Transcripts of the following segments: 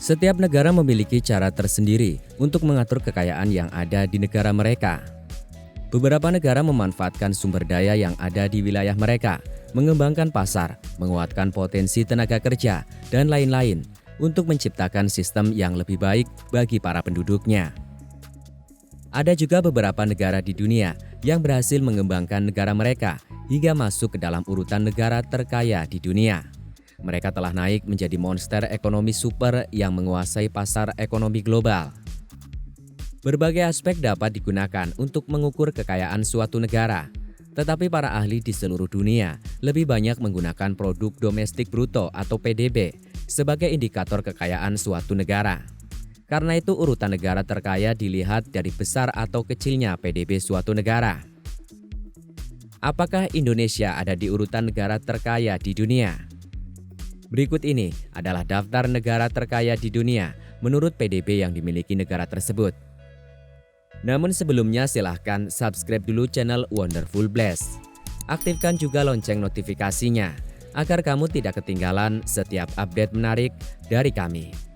Setiap negara memiliki cara tersendiri untuk mengatur kekayaan yang ada di negara mereka. Beberapa negara memanfaatkan sumber daya yang ada di wilayah mereka, mengembangkan pasar, menguatkan potensi tenaga kerja, dan lain-lain untuk menciptakan sistem yang lebih baik bagi para penduduknya. Ada juga beberapa negara di dunia yang berhasil mengembangkan negara mereka hingga masuk ke dalam urutan negara terkaya di dunia. Mereka telah naik menjadi monster ekonomi super yang menguasai pasar ekonomi global. Berbagai aspek dapat digunakan untuk mengukur kekayaan suatu negara, tetapi para ahli di seluruh dunia lebih banyak menggunakan produk domestik bruto atau PDB sebagai indikator kekayaan suatu negara. Karena itu urutan negara terkaya dilihat dari besar atau kecilnya PDB suatu negara. Apakah Indonesia ada di urutan negara terkaya di dunia? Berikut ini adalah daftar negara terkaya di dunia menurut PDB yang dimiliki negara tersebut. Namun sebelumnya silahkan subscribe dulu channel Wonderful Blast. Aktifkan juga lonceng notifikasinya agar kamu tidak ketinggalan setiap update menarik dari kami.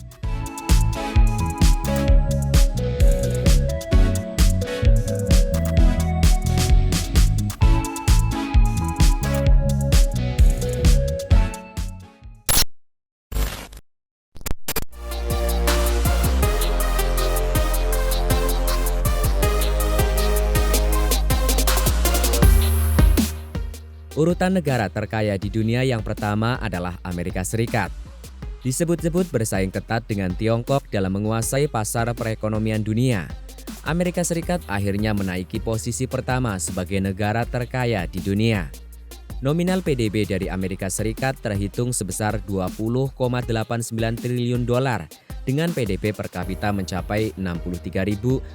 Urutan negara terkaya di dunia yang pertama adalah Amerika Serikat. Disebut-sebut bersaing ketat dengan Tiongkok dalam menguasai pasar perekonomian dunia. Amerika Serikat akhirnya menaiki posisi pertama sebagai negara terkaya di dunia. Nominal PDB dari Amerika Serikat terhitung sebesar 20,89 triliun dolar dengan PDB per kapita mencapai 63.413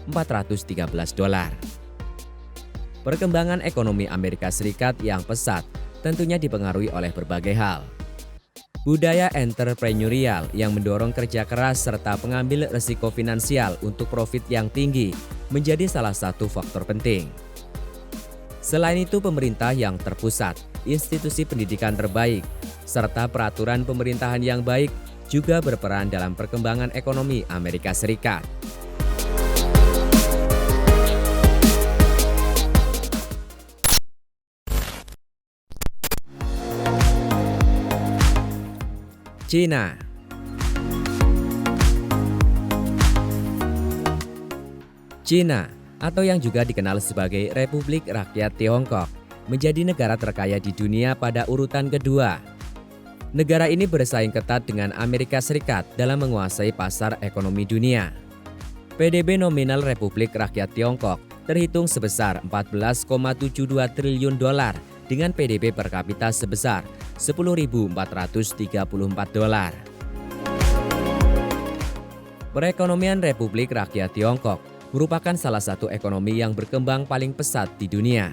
dolar. Perkembangan ekonomi Amerika Serikat yang pesat tentunya dipengaruhi oleh berbagai hal. Budaya entrepreneurial yang mendorong kerja keras serta pengambil risiko finansial untuk profit yang tinggi menjadi salah satu faktor penting. Selain itu, pemerintah yang terpusat, institusi pendidikan terbaik, serta peraturan pemerintahan yang baik juga berperan dalam perkembangan ekonomi Amerika Serikat. Cina. Cina, atau yang juga dikenal sebagai Republik Rakyat Tiongkok, menjadi negara terkaya di dunia pada urutan kedua. Negara ini bersaing ketat dengan Amerika Serikat dalam menguasai pasar ekonomi dunia. PDB nominal Republik Rakyat Tiongkok terhitung sebesar 14,72 triliun dolar dengan PDB per kapita sebesar 10.434 dolar. Perekonomian Republik Rakyat Tiongkok merupakan salah satu ekonomi yang berkembang paling pesat di dunia.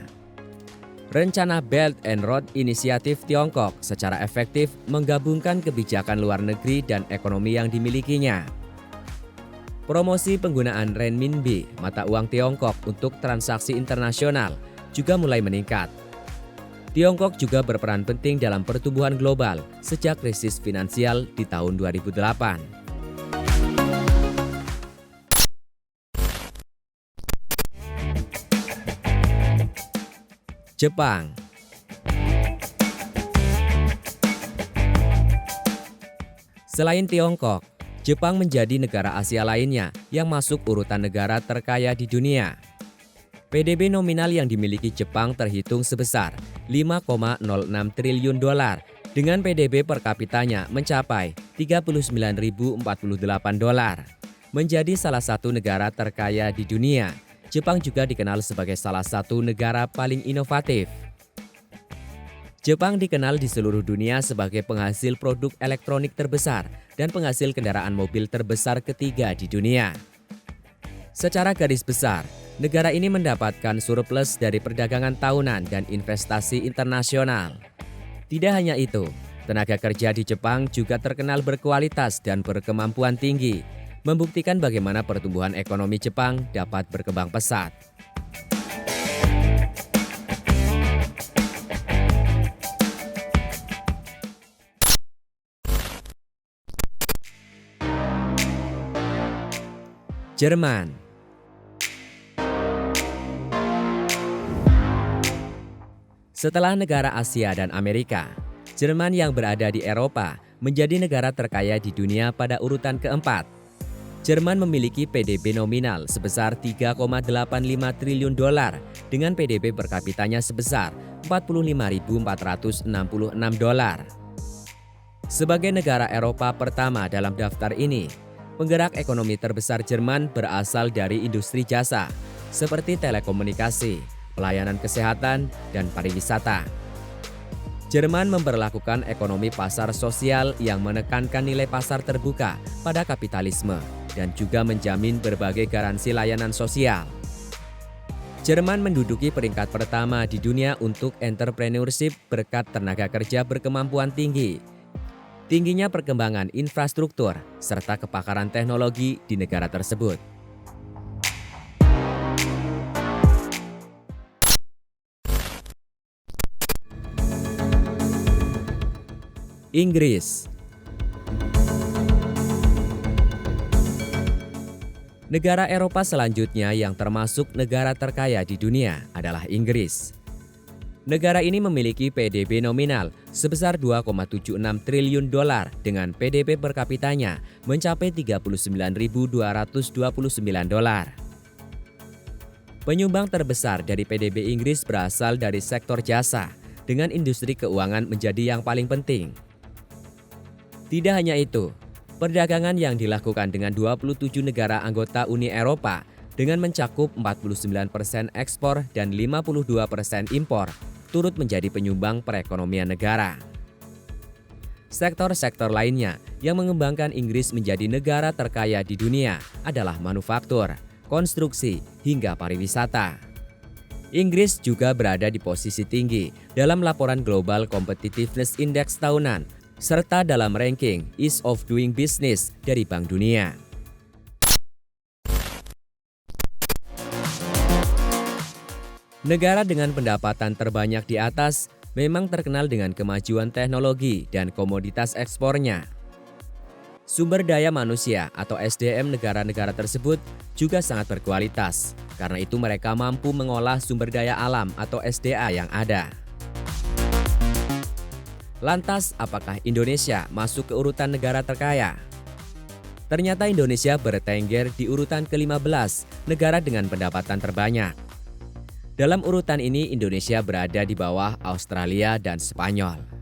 Rencana Belt and Road Initiative Tiongkok secara efektif menggabungkan kebijakan luar negeri dan ekonomi yang dimilikinya. Promosi penggunaan renminbi, mata uang Tiongkok untuk transaksi internasional, juga mulai meningkat. Tiongkok juga berperan penting dalam pertumbuhan global sejak krisis finansial di tahun 2008. Jepang. Selain Tiongkok, Jepang menjadi negara Asia lainnya yang masuk urutan negara terkaya di dunia. PDB nominal yang dimiliki Jepang terhitung sebesar 5,06 triliun dolar dengan PDB per kapitanya mencapai 39.048 dolar. Menjadi salah satu negara terkaya di dunia, Jepang juga dikenal sebagai salah satu negara paling inovatif. Jepang dikenal di seluruh dunia sebagai penghasil produk elektronik terbesar dan penghasil kendaraan mobil terbesar ketiga di dunia. Secara garis besar, negara ini mendapatkan surplus dari perdagangan tahunan dan investasi internasional. Tidak hanya itu, tenaga kerja di Jepang juga terkenal berkualitas dan berkemampuan tinggi, membuktikan bagaimana pertumbuhan ekonomi Jepang dapat berkembang pesat. Jerman. Setelah negara Asia dan Amerika, Jerman yang berada di Eropa menjadi negara terkaya di dunia pada urutan keempat. Jerman memiliki PDB nominal sebesar 3,85 triliun dolar dengan PDB per kapitanya sebesar 45.466 dolar. Sebagai negara Eropa pertama dalam daftar ini, penggerak ekonomi terbesar Jerman berasal dari industri jasa seperti telekomunikasi, pelayanan kesehatan, dan pariwisata. Jerman memberlakukan ekonomi pasar sosial yang menekankan nilai pasar terbuka pada kapitalisme dan juga menjamin berbagai garansi layanan sosial. Jerman menduduki peringkat pertama di dunia untuk entrepreneurship berkat tenaga kerja berkemampuan tinggi, tingginya perkembangan infrastruktur, serta kepakaran teknologi di negara tersebut. Inggris. Negara Eropa selanjutnya yang termasuk negara terkaya di dunia adalah Inggris. Negara ini memiliki PDB nominal sebesar 2,76 triliun dolar dengan PDB per kapitanya mencapai 39.229 dolar. Penyumbang terbesar dari PDB Inggris berasal dari sektor jasa dengan industri keuangan menjadi yang paling penting. Tidak hanya itu, perdagangan yang dilakukan dengan 27 negara anggota Uni Eropa dengan mencakup 49% ekspor dan 52% impor turut menjadi penyumbang perekonomian negara. Sektor-sektor lainnya yang mengembangkan Inggris menjadi negara terkaya di dunia adalah manufaktur, konstruksi, hingga pariwisata. Inggris juga berada di posisi tinggi dalam laporan Global Competitiveness Index tahunan serta dalam ranking Ease of Doing Business dari Bank Dunia. Negara dengan pendapatan terbanyak di atas memang terkenal dengan kemajuan teknologi dan komoditas ekspornya. Sumber daya manusia atau SDM negara-negara tersebut juga sangat berkualitas. Karena itu mereka mampu mengolah sumber daya alam atau SDA yang ada. Lantas, apakah Indonesia masuk ke urutan negara terkaya? Ternyata Indonesia bertengger di urutan ke-15 negara dengan pendapatan terbanyak. Dalam urutan ini Indonesia berada di bawah Australia dan Spanyol.